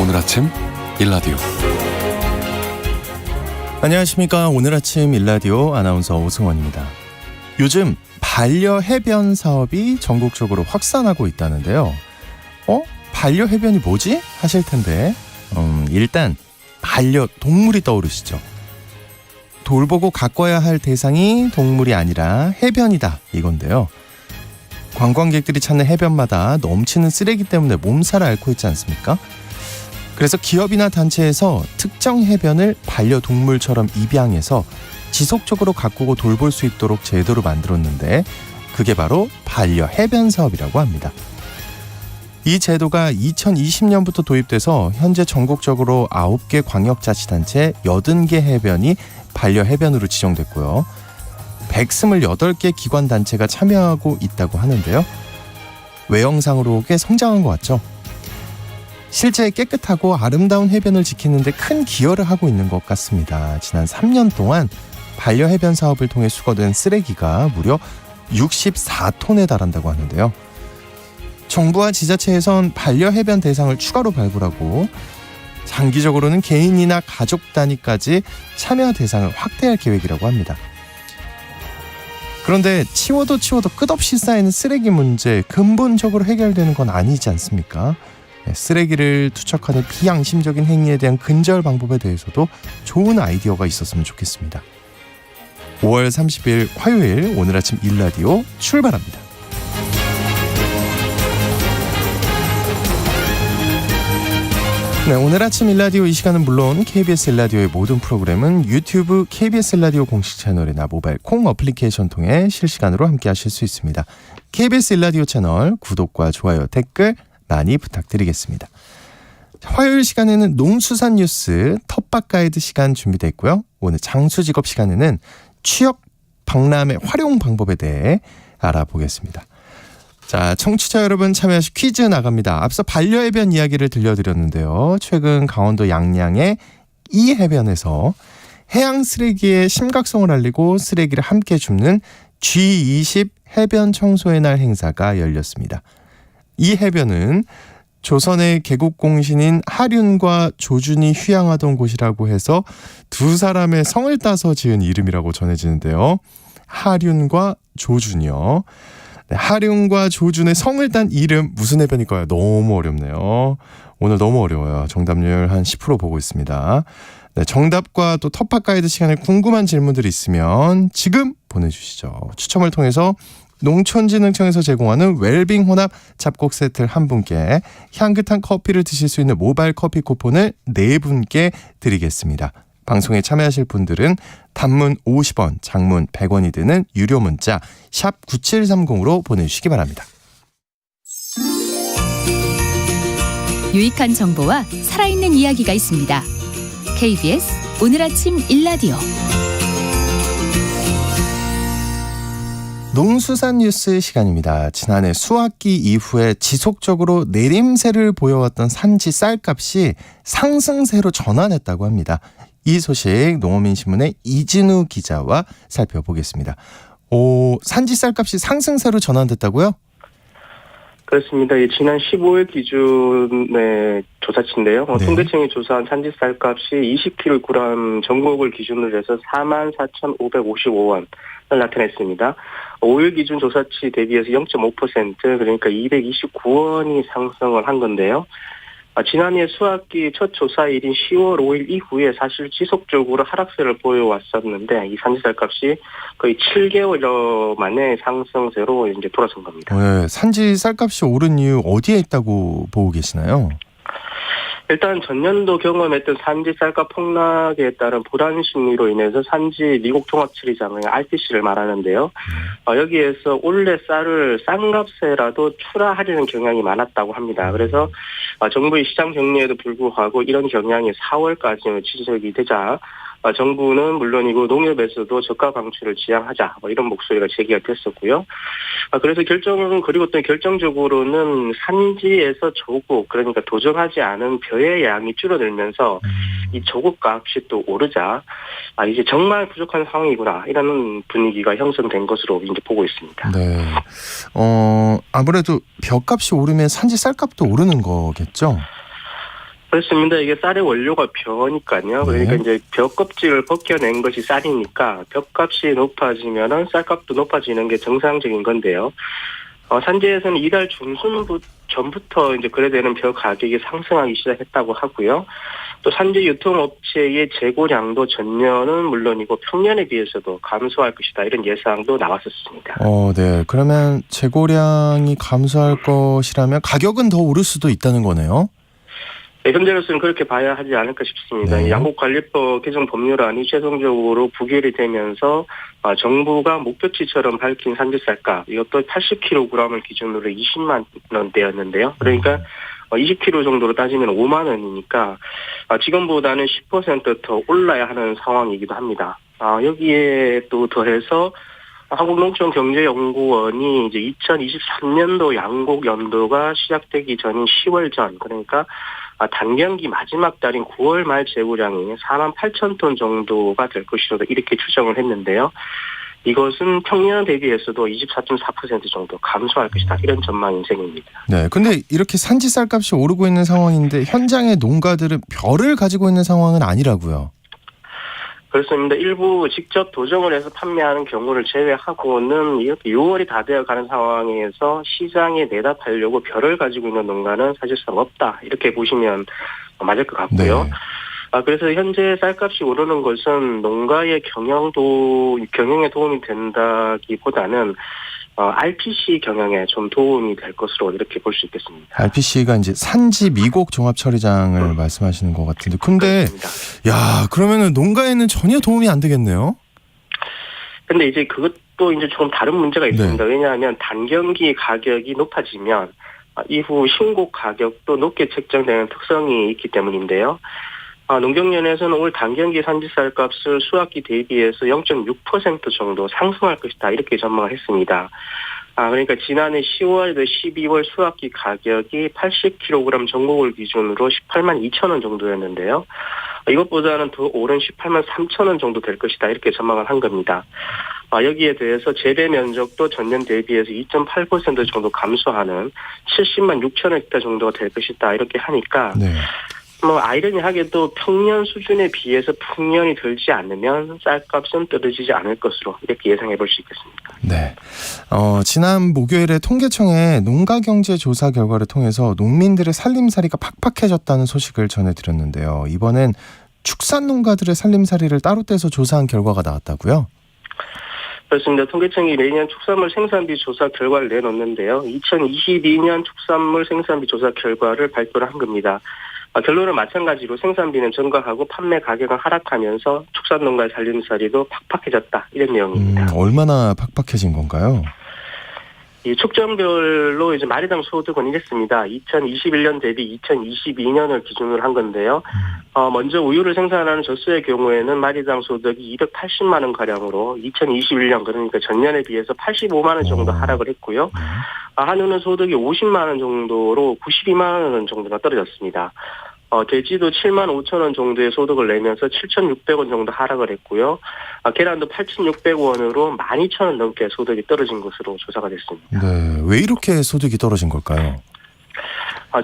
오늘 아침 일라디오. 안녕하십니까. 오늘 아침 일라디오 아나운서 오승원입니다. 요즘 반려해변 사업이 전국적으로 확산하고 있다는데요. 반려해변이 뭐지? 하실 텐데 일단 반려동물이 떠오르시죠. 돌보고 가꿔야 할 대상이 동물이 아니라 해변이다 이건데요. 관광객들이 찾는 해변마다 넘치는 쓰레기 때문에 몸살 앓고 있지 않습니까? 그래서 기업이나 단체에서 특정 해변을 반려동물처럼 입양해서 지속적으로 가꾸고 돌볼 수 있도록 제도를 만들었는데 그게 바로 반려해변 사업이라고 합니다. 이 제도가 2020년부터 도입돼서 현재 전국적으로 9개 광역자치단체 80개 해변이 반려해변으로 지정됐고요. 128개 기관단체가 참여하고 있다고 하는데요. 외형상으로 꽤 성장한 것 같죠? 실제 깨끗하고 아름다운 해변을 지키는 데 큰 기여를 하고 있는 것 같습니다. 지난 3년 동안 반려해변 사업을 통해 수거된 쓰레기가 무려 64톤에 달한다고 하는데요. 정부와 지자체에선 반려해변 대상을 추가로 발굴하고 장기적으로는 개인이나 가족 단위까지 참여 대상을 확대할 계획이라고 합니다. 그런데 치워도 끝없이 쌓이는 쓰레기 문제 근본적으로 해결되는 건 아니지 않습니까? 쓰레기를 투척하는 비양심적인 행위에 대한 근절 방법에 대해서도 좋은 아이디어가 있었으면 좋겠습니다. 5월 30일 화요일 오늘 아침 일라디오 출발합니다. 네, 오늘 아침 일라디오 이 시간은 물론 KBS 일라디오의 모든 프로그램은 유튜브 KBS 일라디오 공식 채널이나 모바일 콩 어플리케이션 통해 실시간으로 함께 하실 수 있습니다. KBS 일라디오 채널 구독과 좋아요, 댓글 많이 부탁드리겠습니다. 화요일 시간에는 농수산 뉴스 텃밭 가이드 시간 준비되어 있고요. 오늘 장수직업 시간에는 취업 박람회 활용 방법에 대해 알아보겠습니다. 자, 청취자 여러분 참여하실 퀴즈 나갑니다. 앞서 반려해변 이야기를 들려드렸는데요. 최근 강원도 양양의 이 해변에서 해양 쓰레기의 심각성을 알리고 쓰레기를 함께 줍는 G20 해변 청소의 날 행사가 열렸습니다. 이 해변은 조선의 개국공신인 하륜과 조준이 휴양하던 곳이라고 해서 두 사람의 성을 따서 지은 이름이라고 전해지는데요. 하륜과 조준이요. 네, 하륜과 조준의 성을 딴 이름 무슨 해변일까요? 너무 어렵네요. 오늘 너무 어려워요. 정답률 한 10% 보고 있습니다. 네, 정답과 또 텃밭 가이드 시간에 궁금한 질문들이 있으면 지금 보내주시죠. 추첨을 통해서 농촌진흥청에서 제공하는 웰빙 혼합 잡곡 세트를 한 분께, 향긋한 커피를 드실 수 있는 모바일 커피 쿠폰을 4분께 드리겠습니다. 방송에 참여하실 분들은 단문 50원, 장문 100원이 드는 유료 문자 샵 9730으로 보내주시기 바랍니다. 유익한 정보와 살아있는 이야기가 있습니다. KBS 오늘 아침 일라디오. 농수산 뉴스 시간입니다. 지난해 수확기 이후에 지속적으로 내림세를 보여왔던 산지 쌀값이 상승세로 전환했다고 합니다. 이 소식 농어민신문의 이진우 기자와 살펴보겠습니다. 산지 쌀값이 상승세로 전환됐다고요? 그렇습니다. 지난 15일 기준의 조사치인데요. 네. 통계청이 조사한 산지 쌀값이 20kg 전국을 기준으로 해서 44,555원을 나타냈습니다. 5일 기준 조사치 대비해서 0.5% 그러니까 229원이 상승을 한 건데요. 지난해 수확기 첫 조사일인 10월 5일 이후에 사실 지속적으로 하락세를 보여왔었는데 이 산지쌀값이 거의 7개월 만에 상승세로 이제 돌아선 겁니다. 네, 산지 쌀값이 오른 이유 어디에 있다고 보고 계시나요? 일단 전년도 경험했던 산지 쌀값 폭락에 따른 불안 심리로 인해서 산지 미국 종합치리장의 RTC를 말하는데요. 여기에서 올해 쌀을 싼 값에라도 출하하려는 경향이 많았다고 합니다. 그래서 정부의 시장 정리에도 불구하고 이런 경향이 4월까지 지속이 되자 정부는 물론이고 농협에서도 저가 방출을 지향하자 이런 목소리가 제기가 됐었고요. 그래서 그리고 또 결정적으로는 산지에서 조국 그러니까 도정하지 않은 벼의 양이 줄어들면서 이 조국 값이 또 오르자 이제 정말 부족한 상황이구나 이라는 분위기가 형성된 것으로 이제 보고 있습니다. 네. 아무래도 벼값이 오르면 산지 쌀값도 오르는 거겠죠? 그렇습니다. 이게 쌀의 원료가 벼니까요. 그러니까 이제 벼 껍질을 벗겨낸 것이 쌀이니까 벼값이 높아지면은 쌀값도 높아지는 게 정상적인 건데요. 산지에서는 이달 중순 전부터 이제 거래되는 벼 가격이 상승하기 시작했다고 하고요. 또 산지 유통업체의 재고량도 전년은 물론이고 평년에 비해서도 감소할 것이다. 이런 예상도 나왔었습니다. 네. 그러면 재고량이 감소할 것이라면 가격은 더 오를 수도 있다는 거네요. 네, 현재로서는 그렇게 봐야 하지 않을까 싶습니다. 네. 양곡관리법 개정 법률안이 최종적으로 부결이 되면서 정부가 목표치처럼 밝힌 산지쌀값 이것도 80kg을 기준으로 20만 원대였는데요. 그러니까 20kg 정도로 따지면 5만 원이니까 지금보다는 10% 더 올라야 하는 상황이기도 합니다. 여기에 또 더해서 한국농촌경제연구원이 이제 2023년도 양곡 연도가 시작되기 전인 10월 전, 그러니까 단경기 마지막 달인 9월 말 재고량이 4만 8천 톤 정도가 될 것이라고 이렇게 추정을 했는데요. 이것은 평년 대비해서도 24.4% 정도 감소할 것이다. 이런 전망인 셈입니다. 네. 근데 이렇게 산지 쌀값이 오르고 있는 상황인데 현장의 농가들은 벼를 가지고 있는 상황은 아니라고요. 그렇습니다. 일부 직접 도정을 해서 판매하는 경우를 제외하고는 이렇게 6월이 다 되어가는 상황에서 시장에 내다 팔려고 벼를 가지고 있는 농가는 사실상 없다. 이렇게 보시면 맞을 것 같고요. 네. 그래서 현재 쌀값이 오르는 것은 농가의 경영에 도움이 된다기보다는 RPC 경영에 좀 도움이 될 것으로 이렇게 볼 수 있겠습니다. RPC가 이제 산지 미곡 종합 처리장을 말씀하시는 것 같은데, 근데 야 그러면은 농가에는 전혀 도움이 안 되겠네요. 근데 이제 그것도 이제 조금 다른 문제가 있습니다. 네. 왜냐하면 단경기 가격이 높아지면 이후 신곡 가격도 높게 책정되는 특성이 있기 때문인데요. 농경연에서는 올 단경기 산지쌀값을 수학기 대비해서 0.6% 정도 상승할 것이다. 이렇게 전망을 했습니다. 그러니까 지난해 10월에서 12월 수학기 가격이 80kg 전곡을 기준으로 18만 2천 원 정도였는데요. 이것보다는 더 오른 18만 3천 원 정도 될 것이다. 이렇게 전망을 한 겁니다. 여기에 대해서 재배 면적도 전년 대비해서 2.8% 정도 감소하는 70만 6천 헥타 정도가 될 것이다. 이렇게 하니까 네. 아이러니하게도 평년 수준에 비해서 풍년이 들지 않으면 쌀값은 떨어지지 않을 것으로 이렇게 예상해 볼 수 있겠습니다. 네. 지난 목요일에 통계청의 농가경제조사 결과를 통해서 농민들의 살림살이가 팍팍해졌다는 소식을 전해드렸는데요. 이번엔 축산농가들의 살림살이를 따로 떼서 조사한 결과가 나왔다고요? 그렇습니다. 통계청이 매년 축산물 생산비 조사 결과를 내놓는데요. 2022년 축산물 생산비 조사 결과를 발표를 한 겁니다. 결론은 마찬가지로 생산비는 증가하고 판매 가격은 하락하면서 축산농가의 살림살이도 팍팍해졌다. 이런 내용입니다. 얼마나 팍팍해진 건가요? 이 축전별로 이제 마리당 소득은 이랬습니다. 2021년 대비 2022년을 기준으로 한 건데요. 먼저 우유를 생산하는 젖소의 경우에는 마리당 소득이 280만 원 가량으로 2021년 그러니까 전년에 비해서 85만 원 정도 하락을 했고요. 한우는 소득이 50만 원 정도로 92만 원 정도가 떨어졌습니다. 돼지도 7만 5천 원 정도의 소득을 내면서 7,600원 정도 하락을 했고요. 계란도 8,600원으로 12,000원 넘게 소득이 떨어진 것으로 조사가 됐습니다. 네, 왜 이렇게 소득이 떨어진 걸까요?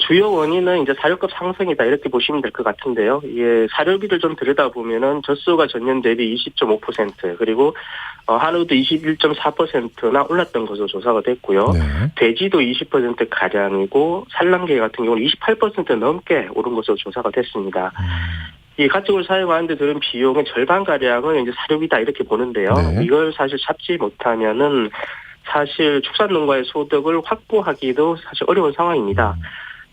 주요 원인은 이제 사료값 상승이다 이렇게 보시면 될 것 같은데요. 이게 사료비를 좀 들여다보면은 젖소가 전년 대비 20.5% 그리고 한우도 21.4%나 올랐던 것으로 조사가 됐고요. 네. 돼지도 20% 가량이고 산란계 같은 경우는 28% 넘게 오른 것으로 조사가 됐습니다. 이 가축을 사용하는 데 드는 비용의 절반 가량은 이제 사료비다 이렇게 보는데요. 네. 이걸 사실 잡지 못하면은 사실 축산농가의 소득을 확보하기도 사실 어려운 상황입니다.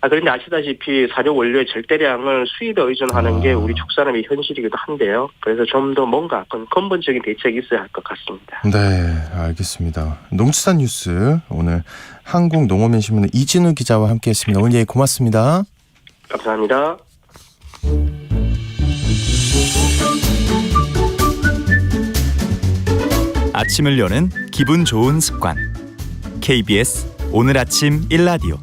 그런데 아시다시피 사료 원료의 절대량을 수입에 의존하는 게 우리 축산업의 현실이기도 한데요. 그래서 좀 더 뭔가 근본적인 대책이 있어야 할 것 같습니다. 네, 알겠습니다. 농수산 뉴스 오늘 한국농어민신문의 이진우 기자와 함께했습니다. 오늘 고맙습니다. 감사합니다. 아침을 여는 기분 좋은 습관. KBS 오늘 아침 1라디오.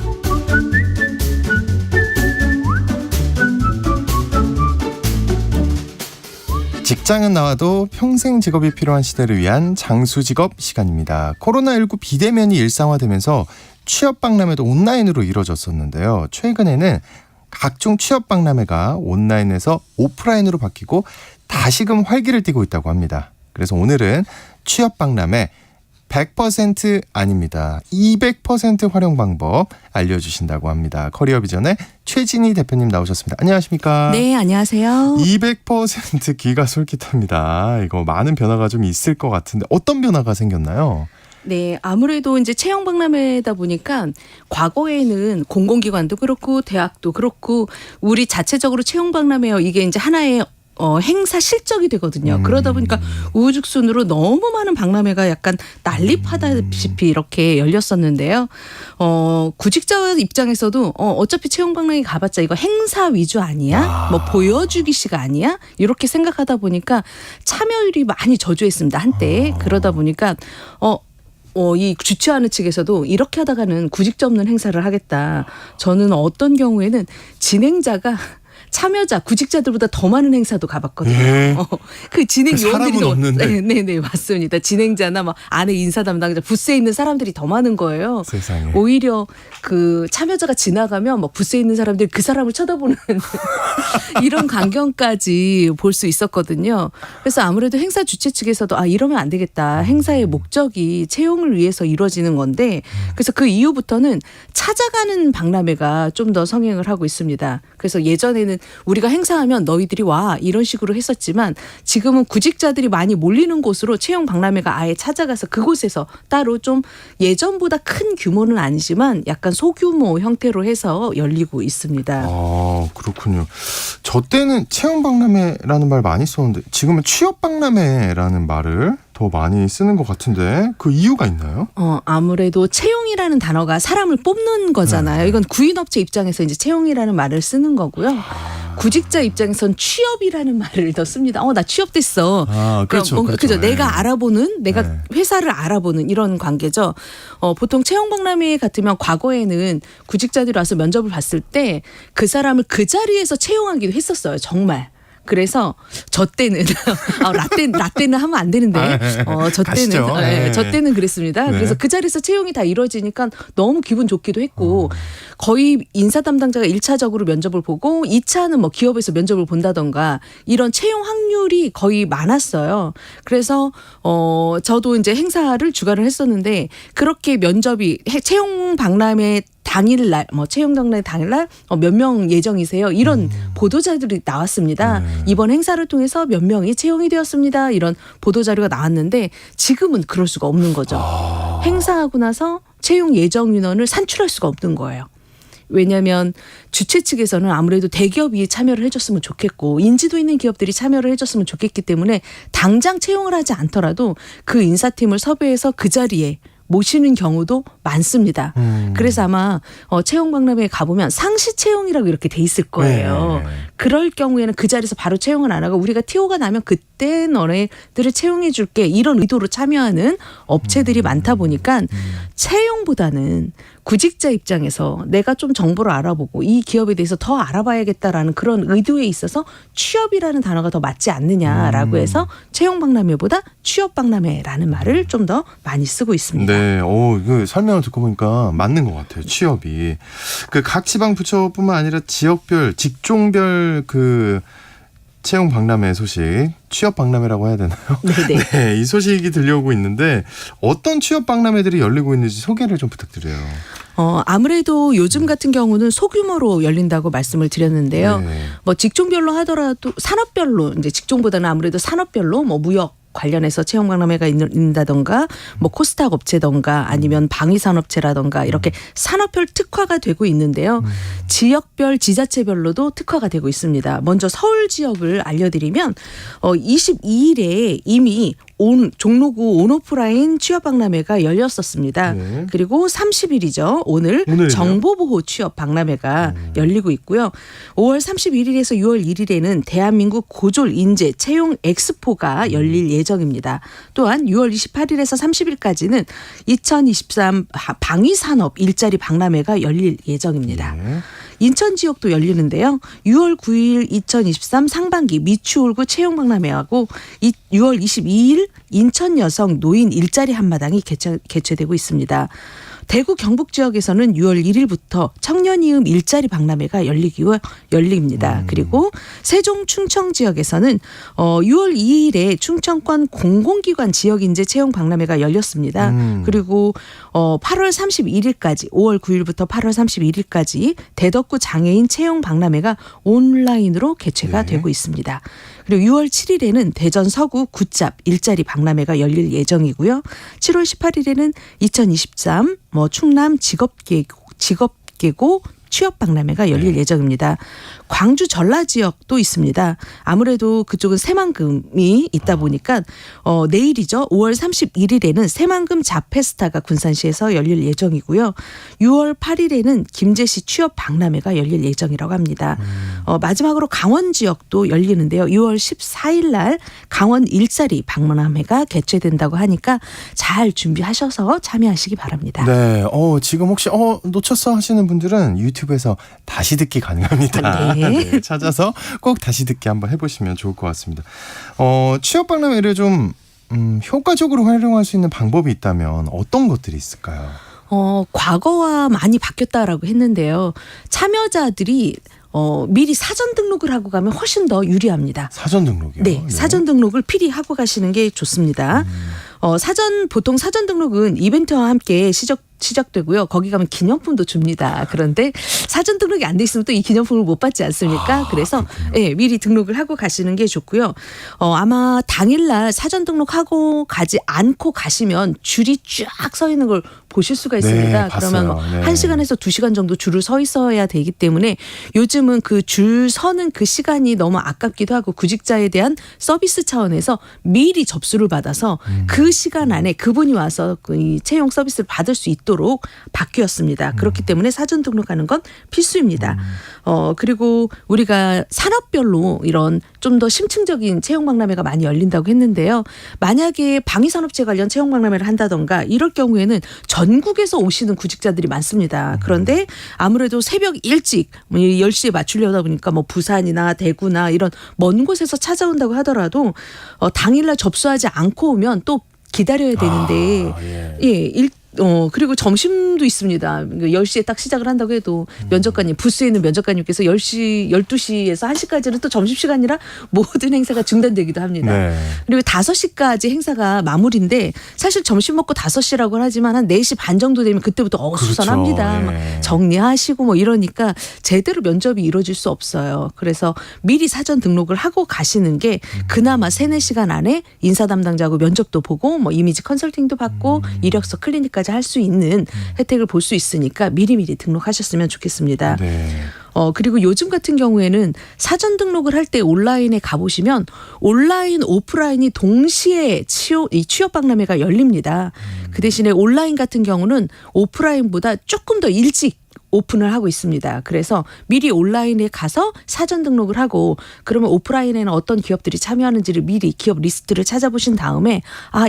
직장은 나와도 평생 직업이 필요한 시대를 위한 장수직업 시간입니다. 코로나19 비대면이 일상화되면서 취업 박람회도 온라인으로 이루어졌었는데요. 최근에는 각종 취업 박람회가 온라인에서 오프라인으로 바뀌고 다시금 활기를 띠고 있다고 합니다. 그래서 오늘은 취업 박람회 100% 아닙니다. 200% 활용 방법 알려주신다고 합니다. 커리어비전의 최진희 대표님 나오셨습니다. 안녕하십니까? 네, 안녕하세요. 200% 기가 솔깃합니다. 이거 많은 변화가 좀 있을 것 같은데 어떤 변화가 생겼나요? 네, 아무래도 이제 채용 박람회다 보니까 과거에는 공공기관도 그렇고 대학도 그렇고 우리 자체적으로 채용 박람회요. 이게 이제 하나의 행사 실적이 되거든요. 그러다 보니까 우후죽순으로 너무 많은 박람회가 약간 난립하다시피 이렇게 열렸었는데요. 구직자 입장에서도 어차피 채용 박람회 가봤자 이거 행사 위주 아니야? 뭐 보여주기식 아니야? 이렇게 생각하다 보니까 참여율이 많이 저조했습니다. 한때. 그러다 보니까 이 주최하는 측에서도 이렇게 하다가는 구직자 없는 행사를 하겠다. 저는 어떤 경우에는 진행자가 참여자, 구직자들보다 더 많은 행사도 가봤거든요. 예. 그 진행 그 요원들이 사람은 없는데. 네, 맞습니다. 진행자나 뭐 안에 인사 담당자, 부스에 있는 사람들이 더 많은 거예요. 세상에. 오히려 그 참여자가 지나가면 뭐 부스에 있는 사람들이 그 사람을 쳐다보는 이런 광경까지 볼 수 있었거든요. 그래서 아무래도 행사 주최 측에서도 이러면 안 되겠다. 행사의 목적이 채용을 위해서 이루어지는 건데 그래서 그 이후부터는 찾아가는 박람회가 좀 더 성행을 하고 있습니다. 그래서 예전에는 우리가 행사하면 너희들이 와 이런 식으로 했었지만 지금은 구직자들이 많이 몰리는 곳으로 채용 박람회가 아예 찾아가서 그곳에서 따로 좀 예전보다 큰 규모는 아니지만 약간 소규모 형태로 해서 열리고 있습니다. 그렇군요. 저 때는 채용 박람회라는 말 많이 썼는데 지금은 취업 박람회라는 말을 더 많이 쓰는 것 같은데 그 이유가 있나요? 아무래도 채용이라는 단어가 사람을 뽑는 거잖아요. 이건 구인업체 입장에서 이제 채용이라는 말을 쓰는 거고요. 구직자 입장에선 취업이라는 말을 더 씁니다. 나 취업됐어. 그렇죠. 뭔가, 그렇죠. 그죠. 내가 알아보는, 내가 네. 회사를 알아보는 이런 관계죠. 보통 채용 박람회 같으면 과거에는 구직자들이 와서 면접을 봤을 때 그 사람을 그 자리에서 채용하기도 했었어요. 정말. 그래서 저 때는 라떼는 하면 안 되는데 저 때는 그랬습니다. 네. 그래서 그 자리에서 채용이 다 이루어지니까 너무 기분 좋기도 했고 거의 인사 담당자가 1차적으로 면접을 보고 2차는 뭐 기업에서 면접을 본다던가 이런 채용 확률이 거의 많았어요. 그래서 저도 이제 행사를 주관을 했었는데 그렇게 면접이 채용 박람회 당일날 채용 박람회 당일날 몇 명 예정이세요? 이런 보도자들이 나왔습니다. 이번 행사를 통해서 몇 명이 채용이 되었습니다. 이런 보도자료가 나왔는데 지금은 그럴 수가 없는 거죠. 행사하고 나서 채용 예정 인원을 산출할 수가 없는 거예요. 왜냐하면 주최 측에서는 아무래도 대기업이 참여를 해줬으면 좋겠고 인지도 있는 기업들이 참여를 해줬으면 좋겠기 때문에 당장 채용을 하지 않더라도 그 인사팀을 섭외해서 그 자리에 모시는 경우도 많습니다. 그래서 아마 채용 박람회에 가보면 상시 채용이라고 이렇게 돼 있을 거예요. 네. 그럴 경우에는 그 자리에서 바로 채용을 안 하고 우리가 TO가 나면 그때 너네들을 채용해 줄게 이런 의도로 참여하는 업체들이 많다 보니까 채용보다는 구직자 입장에서 내가 좀 정보를 알아보고 이 기업에 대해서 더 알아봐야겠다라는 그런 의도에 있어서 취업이라는 단어가 더 맞지 않느냐라고 해서 채용 박람회보다 취업 박람회라는 말을 좀 더 많이 쓰고 있습니다. 네, 그 설명을 듣고 보니까 맞는 것 같아요. 취업이 그 각 지방 부처뿐만 아니라 지역별, 직종별 그 채용 박람회 소식, 취업 박람회라고 해야 되나요? 네네. 네, 이 소식이 들려오고 있는데 어떤 취업 박람회들이 열리고 있는지 소개를 좀 부탁드려요. 아무래도 요즘 같은 경우는 소규모로 열린다고 말씀을 드렸는데요. 네. 뭐 직종별로 하더라도 산업별로 이제 직종보다는 아무래도 산업별로 뭐 무역 관련해서 채용 박람회가 있는다던가 뭐 코스닥 업체던가 아니면 방위산업체라던가 이렇게 산업별 특화가 되고 있는데요. 지역별 지자체별로도 특화가 되고 있습니다. 먼저 서울 지역을 알려드리면 22일에 이미 종로구 온오프라인 취업 박람회가 열렸었습니다. 네. 그리고 30일이죠. 오늘이요? 정보보호 취업 박람회가 열리고 있고요. 5월 31일에서 6월 1일에는 대한민국 고졸 인재 채용 엑스포가 열릴 예정입니다. 또한 6월 28일에서 30일까지는 2023 방위산업 일자리 박람회가 열릴 예정입니다. 네. 인천 지역도 열리는데요. 6월 9일 2023 상반기 미추홀구 채용 박람회하고 6월 22일 인천 여성 노인 일자리 한마당이 개최되고 있습니다. 대구 경북 지역에서는 6월 1일부터 청년이음 일자리 박람회가 열립니다. 그리고 세종 충청 지역에서는 6월 2일에 충청권 공공기관 지역인재 채용 박람회가 열렸습니다. 그리고 8월 31일까지 5월 9일부터 8월 31일까지 대덕구 장애인 채용 박람회가 온라인으로 개최가 네. 되고 있습니다. 그리고 6월 7일에는 대전 서구 굿잡 일자리 박람회가 열릴 예정이고요. 7월 18일에는 2023 충남 직업계고 취업 박람회가 열릴 예정입니다. 광주 전라 지역도 있습니다. 아무래도 그쪽은 새만금이 있다 보니까 내일이죠. 5월 31일에는 새만금 자페스타가 군산시에서 열릴 예정이고요. 6월 8일에는 김제시 취업 박람회가 열릴 예정이라고 합니다. 마지막으로 강원 지역도 열리는데요. 6월 14일 날 강원 일자리 박람회가 개최된다고 하니까 잘 준비하셔서 참여하시기 바랍니다. 네, 지금 혹시 놓쳤어 하시는 분들은 유튜브에서 다시 듣기 가능합니다. 네. 네, 찾아서 꼭 다시 듣기 한번 해보시면 좋을 것 같습니다. 취업 박람회를 좀 효과적으로 활용할 수 있는 방법이 있다면 어떤 것들이 있을까요? 과거와 많이 바뀌었다라고 했는데요. 참여자들이 미리 사전 등록을 하고 가면 훨씬 더 유리합니다. 사전 등록이요? 네, 사전 등록을 필히 하고 가시는 게 좋습니다. 보통 사전 등록은 이벤트와 함께 시작되고요. 거기 가면 기념품도 줍니다. 그런데 사전 등록이 안 돼 있으면 또 이 기념품을 못 받지 않습니까? 그래서 미리 등록을 하고 가시는 게 좋고요. 아마 당일날 사전 등록하고 가지 않고 가시면 줄이 쫙 서 있는 걸 보실 수가 있습니다. 네, 그러면 봤어요. 네. 1시간에서 2시간 정도 줄을 서 있어야 되기 때문에 요즘은 그 줄 서는 그 시간이 너무 아깝기도 하고 구직자에 대한 서비스 차원에서 미리 접수를 받아서 그 시간 안에 그분이 와서 이 채용 서비스를 받을 수 있도록 바뀌었습니다. 그렇기 때문에 사전 등록하는 건 필수입니다. 그리고 우리가 산업별로 이런 좀 더 심층적인 채용 박람회가 많이 열린다고 했는데요. 만약에 방위산업체 관련 채용 박람회를 한다던가 이럴 경우에는 전국에서 오시는 구직자들이 많습니다. 그런데 아무래도 새벽 일찍 10시에 맞추려다 보니까 부산이나 대구나 이런 먼 곳에서 찾아온다고 하더라도 당일날 접수하지 않고 오면 또 기다려야 되는데 그리고 점심도 있습니다. 10시에 딱 시작을 한다고 해도 면접관님, 부스에 있는 면접관님께서 10시, 12시에서 1시까지는 또 점심시간이라 모든 행사가 중단되기도 합니다. 네. 그리고 5시까지 행사가 마무리인데 사실 점심 먹고 5시라고 하지만 한 4시 반 정도 되면 그때부터 어수선합니다. 그렇죠. 막 정리하시고 이러니까 제대로 면접이 이루어질 수 없어요. 그래서 미리 사전 등록을 하고 가시는 게 그나마 3-4시간 안에 인사 담당자하고 면접도 보고 이미지 컨설팅도 받고 이력서 클리닉까지 할 수 있는 혜택을 볼 수 있으니까 미리미리 등록하셨으면 좋겠습니다. 네. 그리고 요즘 같은 경우에는 사전 등록을 할 때 온라인에 가보시면 온라인, 오프라인이 동시에 취업 박람회가 열립니다. 그 대신에 온라인 같은 경우는 오프라인보다 조금 더 일찍 오픈을 하고 있습니다. 그래서 미리 온라인에 가서 사전 등록을 하고 그러면 오프라인에는 어떤 기업들이 참여하는지를 미리 기업 리스트를 찾아보신 다음에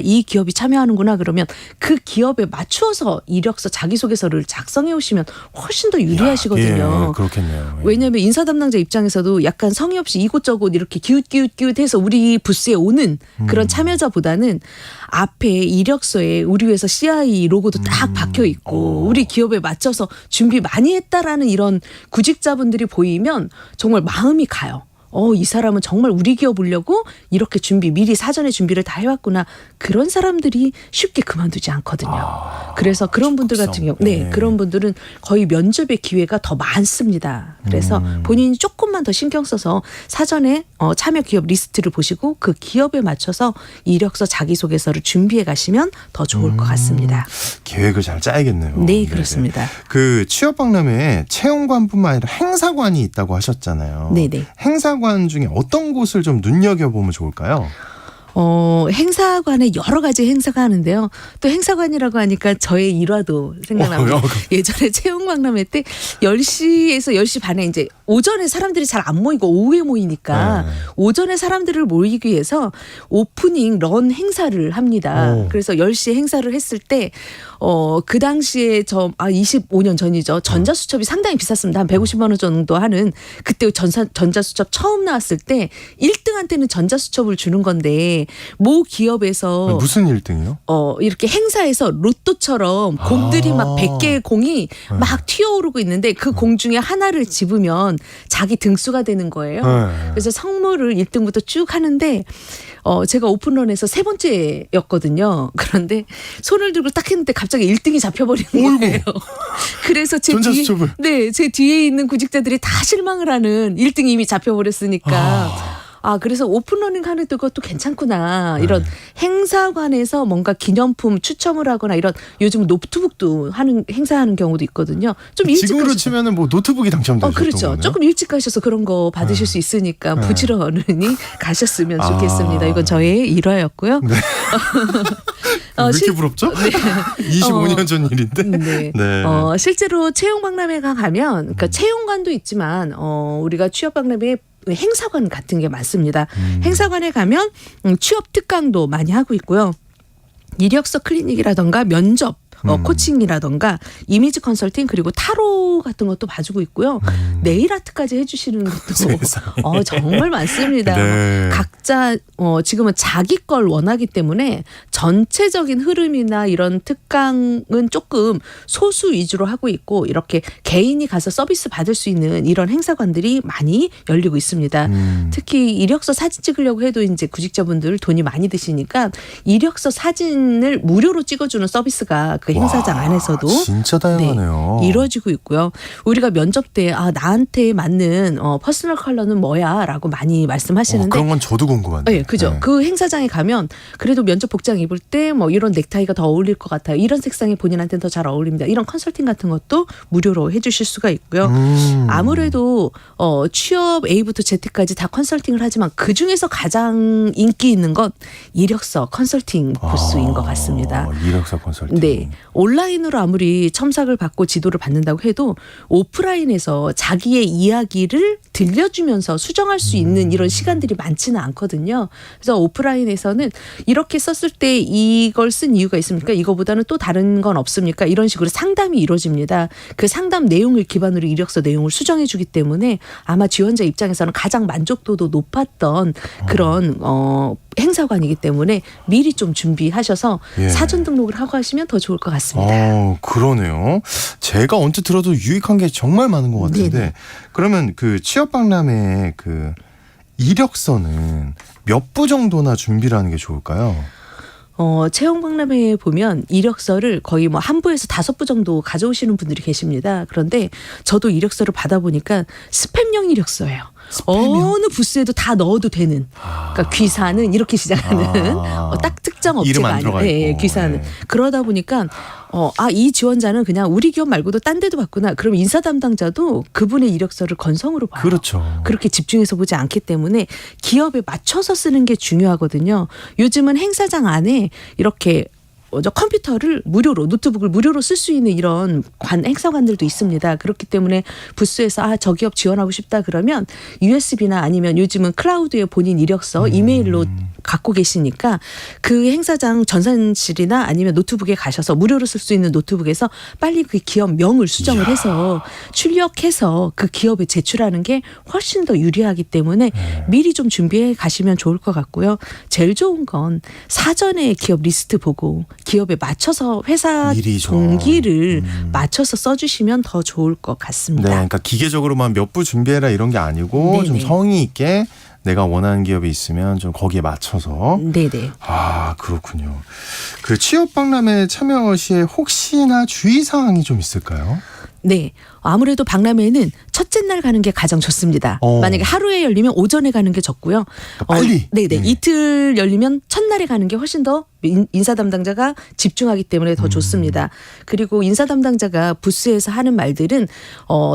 이 기업이 참여하는구나 그러면 그 기업에 맞추어서 이력서 자기소개서를 작성해 오시면 훨씬 더 유리하시거든요. 그렇겠네요. 왜냐하면 인사 담당자 입장에서도 약간 성의 없이 이곳저곳 이렇게 기웃기웃기웃해서 우리 부스에 오는 그런 참여자보다는 앞에 이력서에 우리 회사 CI 로고도 딱 박혀 있고 우리 기업에 맞춰서 준비 많이 했다라는 이런 구직자분들이 보이면 정말 마음이 가요. 이 사람은 정말 우리 기업 오려고 이렇게 미리 사전에 준비를 다 해왔구나. 그런 사람들이 쉽게 그만두지 않거든요. 그래서 그런 분들 같은 경우, 그런 분들은 거의 면접의 기회가 더 많습니다. 그래서 본인이 조금만 더 신경 써서 사전에 참여 기업 리스트를 보시고 그 기업에 맞춰서 이력서 자기소개서를 준비해 가시면 더 좋을 것 같습니다. 계획을 잘 짜야겠네요. 네, 그렇습니다. 그 취업 박람회에 채용관뿐만 아니라 행사관이 있다고 하셨잖아요. 네네. 행사관 중에 어떤 곳을 좀 눈여겨보면 좋을까요? 행사관에 여러 가지 행사가 하는데요. 또 행사관이라고 하니까 저의 일화도 생각납니다. 예전에 채용 박람회 때 10시에서 10시 반에 이제 오전에 사람들이 잘 안 모이고 오후에 모이니까 오전에 사람들을 모이기 위해서 오프닝 런 행사를 합니다. 그래서 10시에 행사를 했을 때 그 당시에 25년 전이죠. 전자수첩이 상당히 비쌌습니다. 한 150만 원 정도 하는 그때 전자수첩 처음 나왔을 때 1등한테는 전자수첩을 주는 건데 모 기업에서 무슨 1등이요? 이렇게 행사에서 로또처럼 공들이 막 100개의 공이 막 튀어오르고 있는데 그 공 중에 하나를 집으면 자기 등수가 되는 거예요. 그래서 선물을 1등부터 쭉 하는데 제가 오픈런에서 3번째였거든요. 그런데 손을 들고 딱 했는데 갑자기 1등이 잡혀버린 거예요. 그래서 제 전자수첩을. 제 뒤에 있는 구직자들이 다 실망을 하는 1등이 이미 잡혀버렸으니까. 그래서 오픈러닝 하는 것도 괜찮구나. 이런 행사관에서 뭔가 기념품 추첨을 하거나 이런 요즘 노트북도 행사하는 경우도 있거든요. 좀 일찍 지금으로 가셔서. 치면은 뭐 노트북이 당첨되셨던 그렇죠. 거네요. 조금 일찍 가셔서 그런 거 받으실 수 있으니까 부지런히 가셨으면 좋겠습니다. 이건 저의 일화였고요. 네. 왜 이렇게 부럽죠? 네. 25년 전 일인데. 네. 네. 실제로 채용 박람회가 가면, 그러니까 채용관도 있지만, 우리가 취업 박람회 행사관 같은 게 많습니다. 행사관에 가면 취업 특강도 많이 하고 있고요. 이력서 클리닉이라던가 면접, 코칭이라던가 이미지 컨설팅 그리고 타로 같은 것도 봐주고 있고요. 네일 아트까지 해주시는 것도 정말 많습니다. 네. 각자 지금은 자기 걸 원하기 때문에 전체적인 흐름이나 이런 특강은 조금 소수 위주로 하고 있고 이렇게 개인이 가서 서비스 받을 수 있는 이런 행사관들이 많이 열리고 있습니다. 특히 이력서 사진 찍으려고 해도 이제 구직자분들 돈이 많이 드시니까 이력서 사진을 무료로 찍어주는 서비스가 그 행사장 안에서도 진짜 다양하네요. 이루어지고 있고요. 우리가 면접 때 나한테 맞는 퍼스널 컬러는 뭐야라고 많이 말씀하시는데 그런 건 저도 궁금한데. 네, 그죠. 네. 그 행사장에 가면 그래도 면접 복장 입을 때 뭐 이런 넥타이가 더 어울릴 것 같아요. 이런 색상이 본인한테는 더 잘 어울립니다. 이런 컨설팅 같은 것도 무료로 해주실 수가 있고요. 아무래도 취업 A부터 Z까지 다 컨설팅을 하지만 그 중에서 가장 인기 있는 건 이력서 컨설팅 부스인 것 같습니다. 이력서 컨설팅. 네. 온라인으로 아무리 첨삭을 받고 지도를 받는다고 해도 오프라인에서 자기의 이야기를 들려주면서 수정할 수 있는 이런 시간들이 많지는 않거든요. 그래서 오프라인에서는 이렇게 썼을 때 이걸 쓴 이유가 있습니까? 이거보다는 또 다른 건 없습니까? 이런 식으로 상담이 이루어집니다. 그 상담 내용을 기반으로 이력서 내용을 수정해 주기 때문에 아마 지원자 입장에서는 가장 만족도도 높았던 그런 행사관이기 때문에 미리 좀 준비하셔서 사전 등록을 하고 하시면 더 좋을 것 같습니다. 그러네요. 제가 언뜻 들어도 유익한 게 정말 많은 것 같은데 네네. 그러면 그 취업 박람회 그 이력서는 몇 부 정도나 준비를 하는 게 좋을까요? 채용 박람회에 보면 이력서를 거의 뭐 한 부에서 5부 정도 가져오시는 분들이 계십니다. 그런데 저도 이력서를 받아보니까 스팸형 이력서예요. 어느 부스에도 다 넣어도 되는. 그러니까 귀사는 이렇게 시작하는 딱 특정 이름 업체가 안 들어가 아니에요. 있고. 귀사는. 네. 그러다 보니까 이 지원자는 그냥 우리 기업 말고도 딴 데도 봤구나. 그럼 인사 담당자도 그분의 이력서를 건성으로 봐요. 그렇죠. 그렇게 집중해서 보지 않기 때문에 기업에 맞춰서 쓰는 게 중요하거든요. 요즘은 행사장 안에 이렇게 컴퓨터를 무료로 노트북을 무료로 쓸 수 있는 이런 행사관들도 있습니다. 그렇기 때문에 부스에서 저 기업 지원하고 싶다 그러면 USB나 아니면 요즘은 클라우드에 본인 이력서 이메일로 갖고 계시니까 그 행사장 전산실이나 아니면 노트북에 가셔서 무료로 쓸 수 있는 노트북에서 빨리 그 기업 명을 수정을 해서 출력해서 그 기업에 제출하는 게 훨씬 더 유리하기 때문에 미리 좀 준비해 가시면 좋을 것 같고요. 제일 좋은 건 사전에 기업 리스트 보고 기업에 맞춰서 회사 미리죠. 동기를 맞춰서 써주시면 더 좋을 것 같습니다. 네, 그러니까 기계적으로만 몇 부 준비해라 이런 게 아니고 네네. 좀 성의 있게 내가 원하는 기업이 있으면 좀 거기에 맞춰서. 네네. 그렇군요. 그 취업 박람회 참여 시에 혹시나 주의 사항이 좀 있을까요? 네. 아무래도 박람회는 첫째 날 가는 게 가장 좋습니다. 만약에 하루에 열리면 오전에 가는 게 좋고요. 빨리? 네네. 이틀 열리면 첫날에 가는 게 훨씬 더 인사 담당자가 집중하기 때문에 더 좋습니다. 그리고 인사 담당자가 부스에서 하는 말들은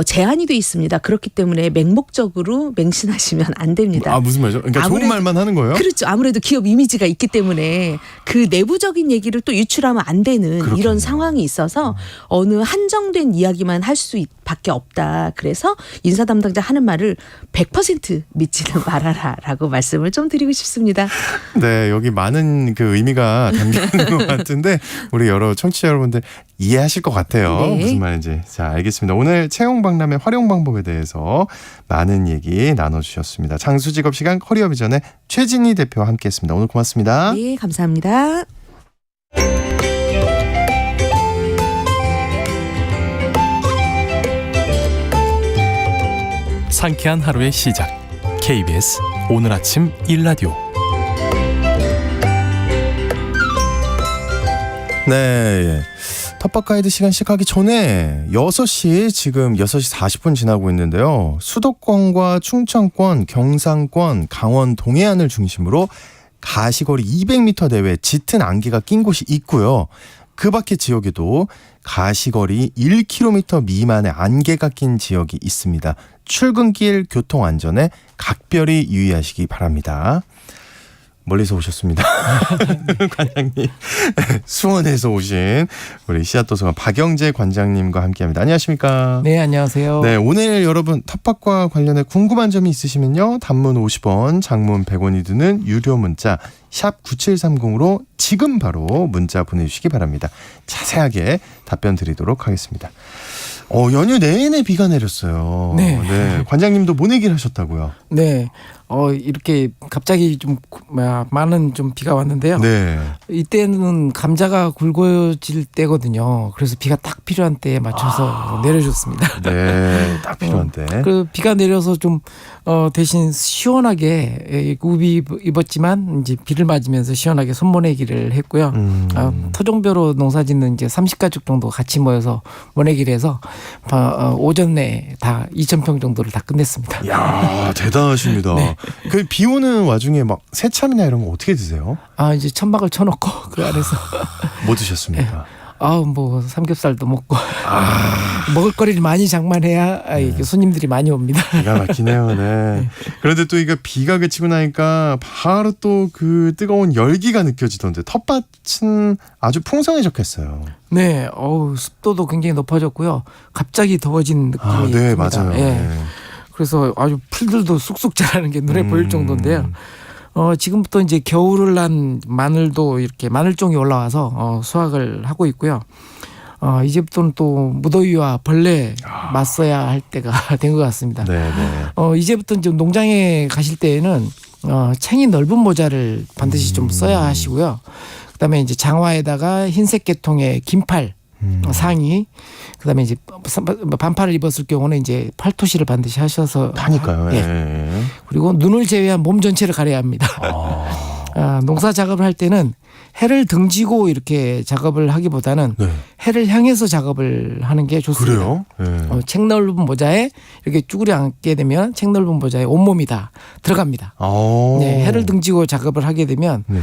제한이 돼 있습니다. 그렇기 때문에 맹목적으로 맹신하시면 안 됩니다. 무슨 말이죠? 그러니까 좋은 말만 하는 거예요? 그렇죠. 아무래도 기업 이미지가 있기 때문에 그 내부적인 얘기를 또 유출하면 안 되는 그렇겠네요. 이런 상황이 있어서 어느 한정된 이야기만 할 수 밖에 없다. 그래서 인사 담당자 하는 말을 100% 믿지는 말아라라고 말씀을 좀 드리고 싶습니다. 네, 여기 많은 그 의미가 담겨 있는 것 같은데 우리 여러 청취자 여러분들 이해하실 것 같아요. 네. 무슨 말인지. 자, 알겠습니다. 오늘 채용 박람회 활용 방법에 대해서 많은 얘기 나눠주셨습니다. 장수직업 시간 커리어 비전의 최진희 대표와 함께했습니다. 오늘 고맙습니다. 네, 감사합니다. 상쾌한 하루의 시작. KBS 오늘 아침 일라디오. 네. 텃밭 가이드 시간 시작하기 전에 6시 지금 6시 40분 지나고 있는데요. 수도권과 충청권, 경상권, 강원 동해안을 중심으로 가시거리 200m 내외 짙은 안개가 낀 곳이 있고요. 그 밖의 지역에도 가시거리 1km 미만의 안개가 낀 지역이 있습니다. 출근길 교통 안전에 각별히 유의하시기 바랍니다. 멀리서 오셨습니다. 관장님. 수원에서 오신 우리 씨앗도서관 박영재 관장님과 함께합니다. 안녕하십니까? 네, 안녕하세요. 네, 오늘 여러분 텃밭과 관련해 궁금한 점이 있으시면요. 단문 50원, 장문 100원이 드는 유료 문자 샵 9730으로 지금 바로 문자 보내주시기 바랍니다. 자세하게 답변 드리도록 하겠습니다. 연휴 내내 비가 내렸어요. 네. 관장님도 모내기를 하셨다고요? 네. 이렇게 갑자기 좀 많은 좀 비가 왔는데요. 네. 이때는 감자가 굵어질 때거든요. 그래서 비가 딱 필요한 때에 맞춰서 내려줬습니다. 네, 딱 필요한 때. 그 비가 내려서 좀 대신 시원하게 우비 입었지만 이제 비를 맞으면서 시원하게 손모내기를 했고요. 토종벼로 농사짓는 이제 30가족 정도 같이 모여서 모내기를 해서 오전 내에 다 2,000평 정도를 다 끝냈습니다. 이야, 대단하십니다. 네. 그 비 오는 와중에 막 새참이나 이런 거 어떻게 드세요? 이제 천막을 쳐놓고 그 안에서 뭐 드셨습니까? 뭐 삼겹살도 먹고 먹을거리를 많이 장만해야 이게 손님들이 많이 옵니다. 기가 막히네요. 네. 그런데 또 이거 비가 그치고 나니까 바로 또 그 뜨거운 열기가 느껴지던데 텃밭은 아주 풍성해졌겠어요. 네, 습도도 굉장히 높아졌고요. 갑자기 더워진 느낌이 네, 듭니다. 맞아요. 예. 네. 그래서 아주 풀들도 쑥쑥 자라는 게 눈에 보일 정도인데요. 지금부터 이제 겨울을 난 마늘도 이렇게 마늘종이 올라와서 수확을 하고 있고요. 이제부터는 또 무더위와 벌레 맞서야 할 때가 된 것 같습니다. 네. 이제부터 이제 농장에 가실 때에는 챙이 넓은 모자를 반드시 좀 써야 하시고요. 그다음에 이제 장화에다가 흰색 계통의 긴팔 상의, 그다음에 이제 반팔을 입었을 경우는 이제 팔토시를 반드시 하셔서 하니까요. 예. 그리고 눈을 제외한 몸 전체를 가려야 합니다. 농사 작업을 할 때는 해를 등지고 이렇게 작업을 하기보다는 네. 해를 향해서 작업을 하는 게 좋습니다. 그래요? 네. 책 넓은 모자에 이렇게 쭈그려 앉게 되면 책 넓은 모자에 온몸이 다 들어갑니다. 네, 해를 등지고 작업을 하게 되면 네.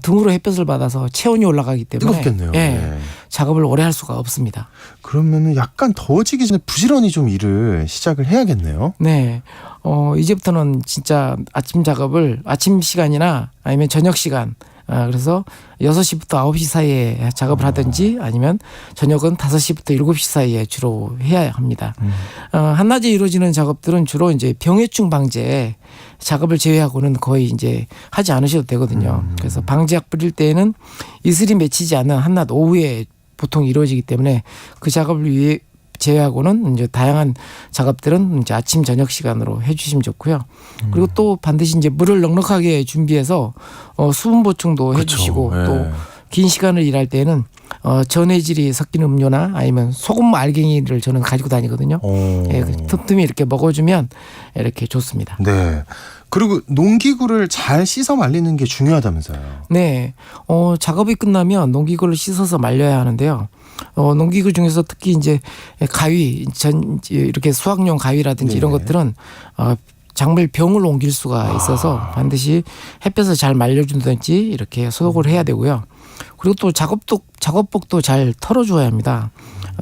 등으로 햇볕을 받아서 체온이 올라가기 때문에 뜨겁겠네요. 예, 네. 작업을 오래 할 수가 없습니다. 그러면은 약간 더워지기 전에 부지런히 좀 일을 시작을 해야겠네요. 네. 이제부터는 진짜 아침 작업을 아침 시간이나 아니면 저녁 시간, 그래서 6시부터 9시 사이에 작업을 하든지 아니면 저녁은 5시부터 7시 사이에 주로 해야 합니다. 한낮에 이루어지는 작업들은 주로 이제 병해충 방제 작업을 제외하고는 거의 이제 하지 않으셔도 되거든요. 그래서 방제약 뿌릴 때에는 이슬이 맺히지 않는 한낮 오후에 보통 이루어지기 때문에 그 작업을 위해 제외하고는 이제 다양한 작업들은 이제 아침 저녁 시간으로 해주시면 좋고요. 그리고 또 반드시 이제 물을 넉넉하게 준비해서 수분 보충도 해주시고 네. 또 긴 시간을 일할 때는 전해질이 섞인 음료나 아니면 소금 알갱이를 저는 가지고 다니거든요. 예, 틈틈이 이렇게 먹어주면 이렇게 좋습니다. 네. 그리고 농기구를 잘 씻어 말리는 게 중요하다면서요. 네. 작업이 끝나면 농기구를 씻어서 말려야 하는데요. 농기구 중에서 특히 이제 가위, 이렇게 수확용 가위라든지 네. 이런 것들은 작물 병을 옮길 수가 있어서 반드시 햇볕을 잘 말려준다든지 이렇게 소독을 해야 되고요. 그리고 또 작업복도 잘 털어줘야 합니다.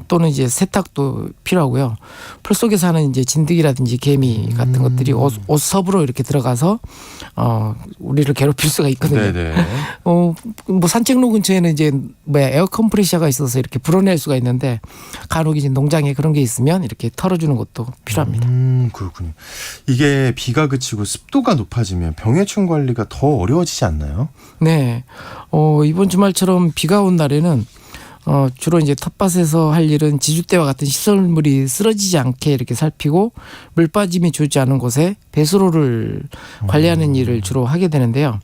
또는 이제 세탁도 필요하고요. 풀 속에 사는 이제 진드기라든지 개미 같은 것들이 옷섭으로 이렇게 들어가서 우리를 괴롭힐 수가 있거든요. 네네. 뭐 산책로 근처에는 이제 에어 컴프레셔가 있어서 이렇게 불어낼 수가 있는데 간혹 이제 농장에 그런 게 있으면 이렇게 털어주는 것도 필요합니다. 그렇군요. 이게 비가 그치고 습도가 높아지면 병해충 관리가 더 어려워지지 않나요? 네. 이번 주말처럼 비가 온 날에는 주로 이제 텃밭에서 할 일은 지주대와 같은 시설물이 쓰러지지 않게 이렇게 살피고 물 빠짐이 좋지 않은 곳에 배수로를 관리하는 일을 주로 하게 되는데요.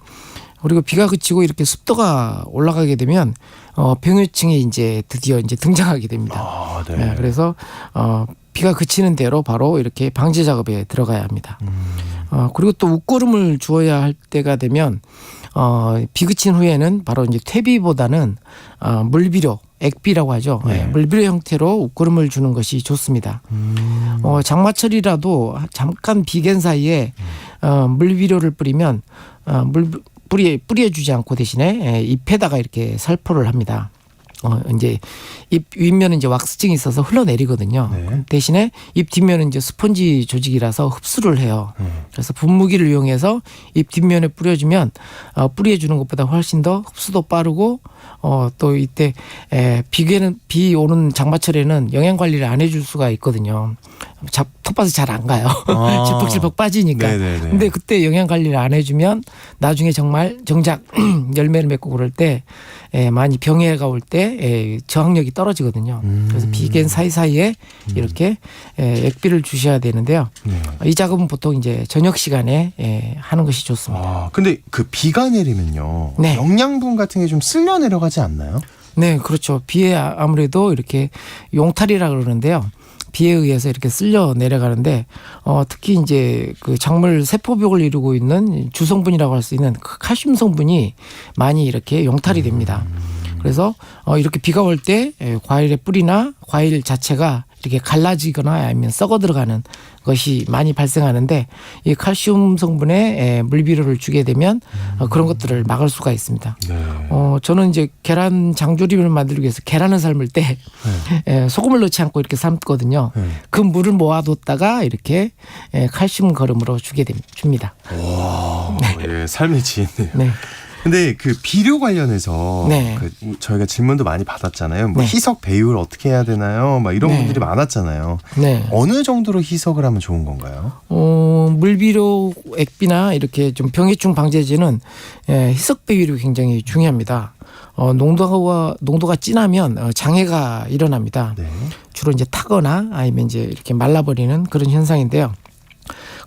그리고 비가 그치고 이렇게 습도가 올라가게 되면 병해충이 이제 드디어 이제 등장하게 됩니다. 네. 네, 그래서 비가 그치는 대로 바로 이렇게 방제 작업에 들어가야 합니다. 그리고 또 웃구름을 주어야 할 때가 되면 비 그친 후에는 바로 이제 퇴비보다는 물비료, 액비라고 하죠. 네. 물비료 형태로 웃구름을 주는 것이 좋습니다. 장마철이라도 잠깐 비갠 사이에 물비료를 뿌리면 뿌려주지 않고 대신에 잎에다가 이렇게 살포를 합니다. 이제 잎 윗면은 이제 왁스증이 있어서 흘러내리거든요. 네. 대신에 잎 뒷면은 이제 스펀지 조직이라서 흡수를 해요. 그래서 분무기를 이용해서 잎 뒷면에 뿌려주면 뿌려주는 것보다 훨씬 더 흡수도 빠르고 또 이때 비 오는 장마철에는 영양 관리를 안 해줄 수가 있거든요. 텃밭에 잘 안 가요. 질퍽질퍽 빠지니까. 네네네. 근데 그때 영양 관리를 안 해주면 나중에 정말 정작 열매를 맺고 그럴 때 많이 병해가 올 때 저항력이 떨어지거든요. 그래서 비갠 사이사이에 이렇게 액비를 주셔야 되는데요. 네. 이 작업은 보통 이제 저녁 시간에 하는 것이 좋습니다. 근데 그 비가 내리면요. 네. 영양분 같은 게 좀 쓸려 내려가지 않나요? 네, 그렇죠. 비에 아무래도 이렇게 용탈이라 그러는데요. 비에 의해서 이렇게 쓸려 내려가는데 특히 이제 그 작물 세포벽을 이루고 있는 주성분이라고 할 수 있는 그 칼슘 성분이 많이 이렇게 용탈이 됩니다. 그래서 이렇게 비가 올 때 과일의 뿌리나 과일 자체가 이렇게 갈라지거나 아니면 썩어 들어가는 것이 많이 발생하는데 이 칼슘 성분의 물비료를 주게 되면 그런 것들을 막을 수가 있습니다. 네. 저는 이제 계란 장조림을 만들기 위해서 계란을 삶을 때 소금을 넣지 않고 이렇게 삶거든요. 네. 그 물을 모아뒀다가 이렇게 칼슘 거름으로 줍니다. 와, 예, 삶의 지혜네요. 네. 근데 그 비료 관련해서 네. 저희가 질문도 많이 받았잖아요. 뭐 네. 희석 배율 어떻게 해야 되나요? 막 이런 네. 분들이 많았잖아요. 네. 어느 정도로 희석을 하면 좋은 건가요? 물비료 액비나 이렇게 좀 병해충 방제제는 희석 배율이 굉장히 중요합니다. 농도가 진하면 장애가 일어납니다. 네. 주로 이제 타거나 아니면 이제 이렇게 말라버리는 그런 현상인데요.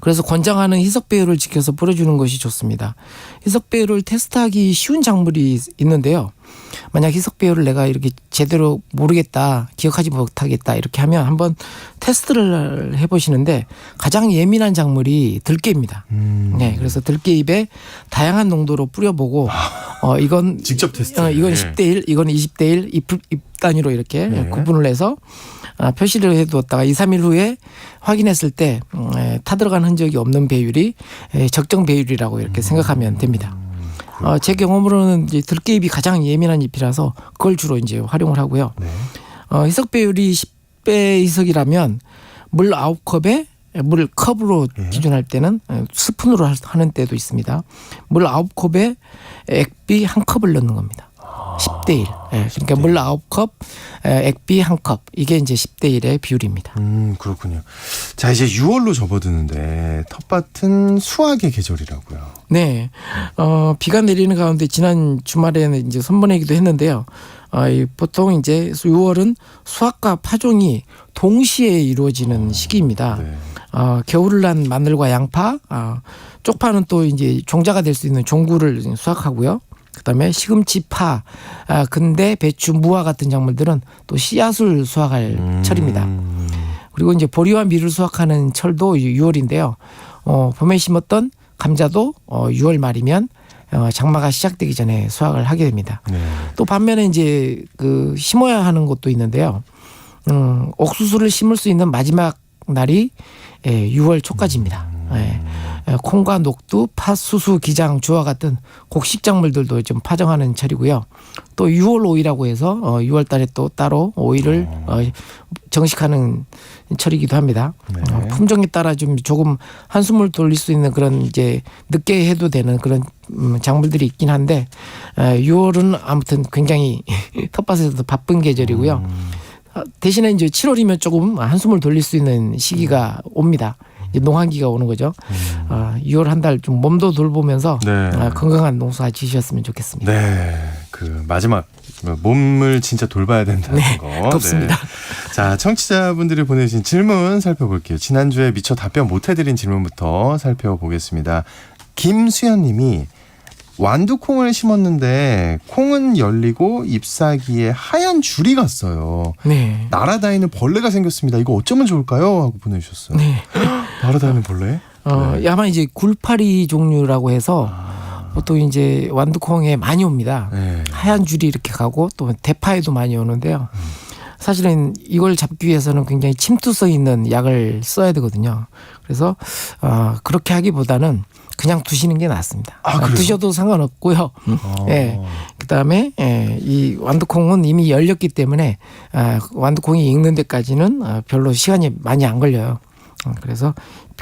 그래서 권장하는 희석 배율을 지켜서 뿌려주는 것이 좋습니다. 희석 배율을 테스트하기 쉬운 작물이 있는데요. 만약 희석 배율을 내가 이렇게 제대로 모르겠다, 기억하지 못하겠다 이렇게 하면 한번 테스트를 해보시는데 가장 예민한 작물이 들깨입니다. 네, 그래서 들깨잎에 다양한 농도로 뿌려보고 이건 직접 테스트. 이건 10대 1, 이건 20대 1 잎 단위로 이렇게 네. 구분을 해서 표시를 해두었다가 2, 3일 후에 확인했을 때 타들어간 흔적이 없는 배율이 적정 배율이라고 이렇게 생각하면 됩니다. 제 경험으로는 이제 들깨잎이 가장 예민한 잎이라서 그걸 주로 이제 활용을 하고요. 네. 희석 배율이 10배 희석이라면 물 9컵에 물 컵으로 네. 기준할 때는 스푼으로 하는 때도 있습니다. 물 9컵에 액비 1컵을 넣는 겁니다. 10대 1. 그러니까 물 9컵, 액비 1컵. 이게 이제 10대 1의 비율입니다. 그렇군요. 자, 이제 6월로 접어드는데 텃밭은 수확의 계절이라고요. 네. 비가 내리는 가운데 지난 주말에는 이제 선보내기도 했는데요. 보통 이제 6월은 수확과 파종이 동시에 이루어지는 시기입니다. 네. 겨울을 난 마늘과 양파, 쪽파는 또 이제 종자가 될 수 있는 종구를 수확하고요. 그다음에 시금치, 파, 근대, 배추, 무화 같은 작물들은 또 씨앗을 수확할 철입니다. 그리고 이제 보리와 밀을 수확하는 철도 6월인데요. 봄에 심었던 감자도 6월 말이면 장마가 시작되기 전에 수확을 하게 됩니다. 네. 또 반면에 이제 그 심어야 하는 것도 있는데요. 옥수수를 심을 수 있는 마지막 날이 6월 초까지입니다. 콩과 녹두, 팥, 수수, 기장, 주와 같은 곡식작물들도 좀 파종하는 철이고요. 또 6월 오이라고 해서 6월 달에 또 따로 오이를 정식하는 철이기도 합니다. 네. 품종에 따라 좀 조금 한숨을 돌릴 수 있는 그런 이제 늦게 해도 되는 그런 작물들이 있긴 한데 6월은 아무튼 굉장히 텃밭에서도 바쁜 계절이고요. 대신에 이제 7월이면 조금 한숨을 돌릴 수 있는 시기가 옵니다. 이제 농한기가 오는 거죠. 6월 한 달 좀 몸도 돌보면서 네. 건강한 농사 지으셨으면 좋겠습니다. 네, 그 마지막 몸을 진짜 돌봐야 된다는 네, 거. 덥습니다. 네. 자, 청취자분들이 보내주신 질문 살펴볼게요. 지난주에 미처 답변 못해드린 질문부터 살펴보겠습니다. 김수현님이 완두콩을 심었는데 콩은 열리고 잎사귀에 하얀 줄이 갔어요. 네. 날아다니는 벌레가 생겼습니다. 이거 어쩌면 좋을까요? 하고 보내주셨어요. 네. 날아다니는 벌레? 네. 아마 이제 굴파리 종류라고 해서 보통 이제 완두콩에 많이 옵니다. 네. 하얀 줄이 이렇게 가고 또 대파에도 많이 오는데요. 사실은 이걸 잡기 위해서는 굉장히 침투성 있는 약을 써야 되거든요. 그래서 그렇게 하기보다는 그냥 두시는 게 낫습니다. 그래요? 두셔도 상관없고요. 예. 그다음에 이 완두콩은 이미 열렸기 때문에 완두콩이 익는 데까지는 별로 시간이 많이 안 걸려요. 그래서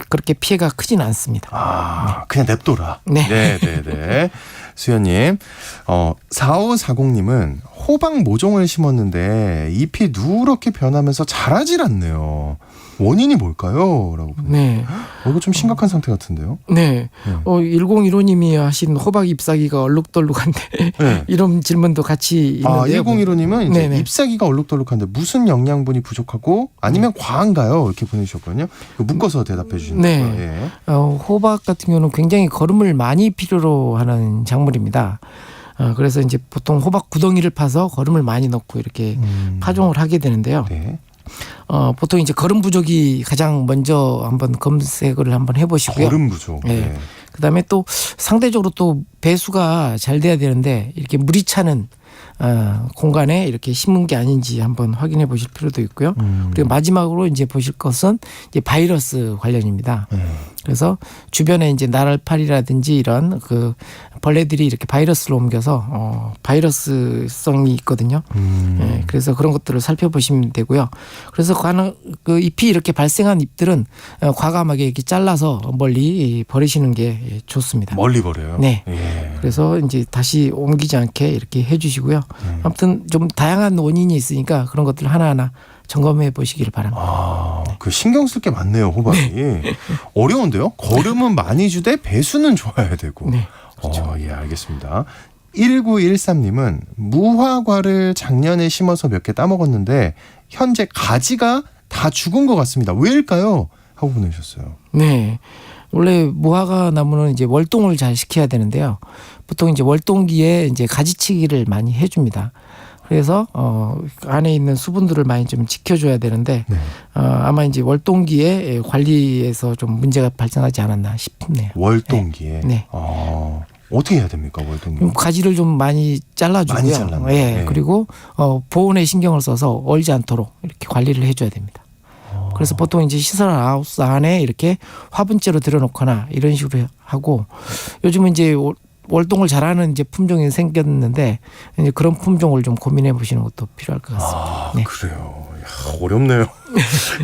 그렇게 피해가 크진 않습니다. 그냥 냅둬라. 네. 네. 수현님, 4540님은 호박 모종을 심었는데 잎이 누렇게 변하면서 자라질 않네요. 원인이 뭘까요? 라고. 네. 이거 좀 심각한 상태 같은데요? 네. 1015님이 하신 호박 잎사귀가 얼룩덜룩한데 네. 이런 질문도 같이 있는데요. 1015님은 이제 네네. 잎사귀가 얼룩덜룩한데 무슨 영양분이 부족하고 아니면 과한가요? 이렇게 보내주셨거든요. 이거 묶어서 대답해 주시는 네. 거예요. 예. 호박 같은 경우는 굉장히 거름을 많이 필요로 하는 작물입니다. 그래서 이제 보통 호박 구덩이를 파서 거름을 많이 넣고 이렇게 파종을 하게 되는데요. 네. 보통 이제 거름 부족이 가장 먼저 한번 검색을 한번 해보시고요. 거름 부족. 네. 네. 그다음에 또 상대적으로 또 배수가 잘 돼야 되는데 이렇게 물이 차는 공간에 이렇게 심은 게 아닌지 한번 확인해 보실 필요도 있고요. 그리고 마지막으로 이제 보실 것은 이제 바이러스 관련입니다. 그래서 주변에 이제 나랄파리라든지 이런 그 벌레들이 이렇게 바이러스를 옮겨서 바이러스성이 있거든요. 예, 그래서 그런 것들을 살펴보시면 되고요. 그래서 그 잎이 이렇게 발생한 잎들은 과감하게 이렇게 잘라서 멀리 버리시는 게 좋습니다. 멀리 버려요? 네. 예. 그래서 이제 다시 옮기지 않게 이렇게 해주시고요. 아무튼 좀 다양한 원인이 있으니까 그런 것들 하나하나 점검해 보시기를 바랍니다. 그 신경 쓸 게 많네요, 호박이. 어려운데요? 거름은 많이 주되 배수는 좋아야 되고. 네, 그렇죠. 예, 알겠습니다. 1913님은 무화과를 작년에 심어서 몇 개 따먹었는데 현재 가지가 다 죽은 것 같습니다. 왜일까요? 하고 보내주셨어요. 네. 원래 무화과 나무는 이제 월동을 잘 시켜야 되는데요. 보통 이제 월동기에 이제 가지치기를 많이 해줍니다. 그래서 안에 있는 수분들을 많이 좀 지켜줘야 되는데 네. 아마 이제 월동기에 관리에서 좀 문제가 발생하지 않았나 싶네요. 월동기에. 네. 어떻게 해야 됩니까, 월동기? 그럼 가지를 좀 많이 잘라주고요. 많이 잘라요. 예. 네. 그리고 보온에 신경을 써서 얼지 않도록 이렇게 관리를 해줘야 됩니다. 그래서 보통 이제 시설 하우스 안에 이렇게 화분째로 들여놓거나 이런 식으로 하고 요즘은 이제 월동을 잘하는 이제 품종이 생겼는데 이제 그런 품종을 좀 고민해 보시는 것도 필요할 것 같습니다. 네. 그래요. 야, 어렵네요.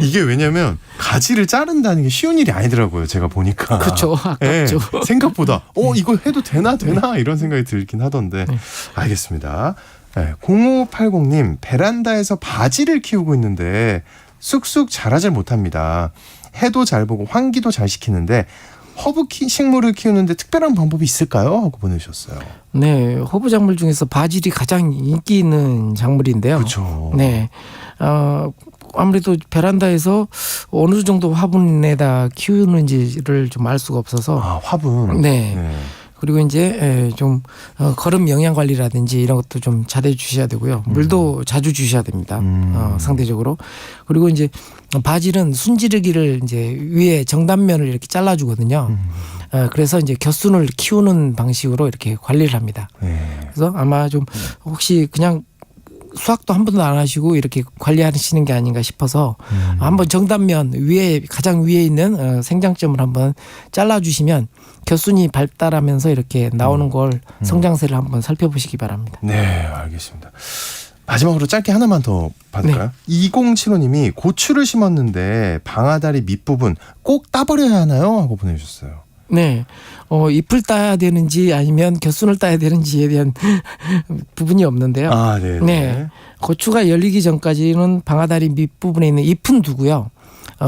이게 왜냐면 가지를 자른다는 게 쉬운 일이 아니더라고요. 제가 보니까. 그렇죠. 아깝죠. 예, 생각보다 이거 해도 되나 이런 생각이 들긴 하던데. 알겠습니다. 네, 0580님 베란다에서 바지를 키우고 있는데 쑥쑥 자라질 못합니다. 해도 잘 보고 환기도 잘 시키는데 허브 식물을 키우는데 특별한 방법이 있을까요? 하고 보내주셨어요. 네, 허브 작물 중에서 바질이 가장 인기 있는 작물인데요. 그렇죠. 네, 아무래도 베란다에서 어느 정도 화분에다 키우는지를 좀 알 수가 없어서. 화분. 네. 그리고 이제 좀 거름 영양 관리라든지 이런 것도 좀 잘해 주셔야 되고요. 물도 자주 주셔야 됩니다. 상대적으로. 그리고 이제 바질은 순지르기를 이제 위에 정단면을 이렇게 잘라주거든요. 그래서 이제 곁순을 키우는 방식으로 이렇게 관리를 합니다. 그래서 아마 좀 혹시 그냥 수확도 한 번도 안 하시고 이렇게 관리하시는 게 아닌가 싶어서 한번 정단면 위에 가장 위에 있는 생장점을 한번 잘라주시면 겨순이 발달하면서 이렇게 나오는 걸 성장세를 한번 살펴보시기 바랍니다. 네, 알겠습니다. 마지막으로 짧게 하나만 더 받을까요? 2075님이 고추를 심었는데 방아다리 밑부분 꼭 따버려야 하나요? 하고 보내주셨어요. 네. 잎을 따야 되는지 아니면 겨순을 따야 되는지에 대한 부분이 없는데요. 아, 네. 네. 고추가 열리기 전까지는 방아다리 밑부분에 있는 잎은 두고요.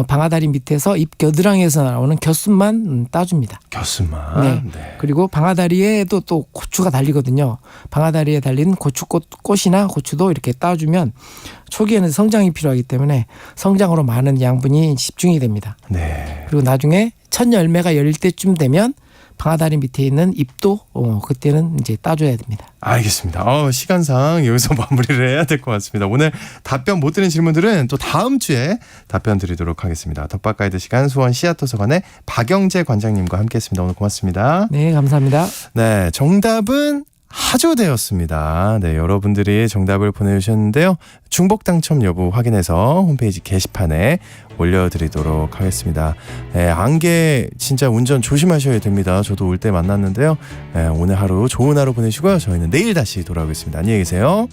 방아다리 밑에서 잎 겨드랑이에서 나오는 겨순만 따줍니다. 겨순만. 네. 네. 그리고 방아다리에도 또 고추가 달리거든요. 방아다리에 달린 고추꽃이나 고추도 이렇게 따주면 초기에는 성장이 필요하기 때문에 성장으로 많은 양분이 집중이 됩니다. 네. 그리고 나중에 첫 열매가 열릴 때쯤 되면 방아다리 밑에 있는 잎도 그때는 이제 따줘야 됩니다. 알겠습니다. 시간상 여기서 마무리를 해야 될 것 같습니다. 오늘 답변 못 드린 질문들은 또 다음 주에 답변 드리도록 하겠습니다. 덕박가이드 시간 수원 씨앗도서관의 박영재 관장님과 함께했습니다. 오늘 고맙습니다. 네, 감사합니다. 네, 정답은 하조되었습니다. 네, 여러분들이 정답을 보내주셨는데요. 중복 당첨 여부 확인해서 홈페이지 게시판에 올려드리도록 하겠습니다. 네, 안개 진짜 운전 조심하셔야 됩니다. 저도 올 때 만났는데요. 네, 오늘 하루 좋은 하루 보내시고요. 저희는 내일 다시 돌아오겠습니다. 안녕히 계세요.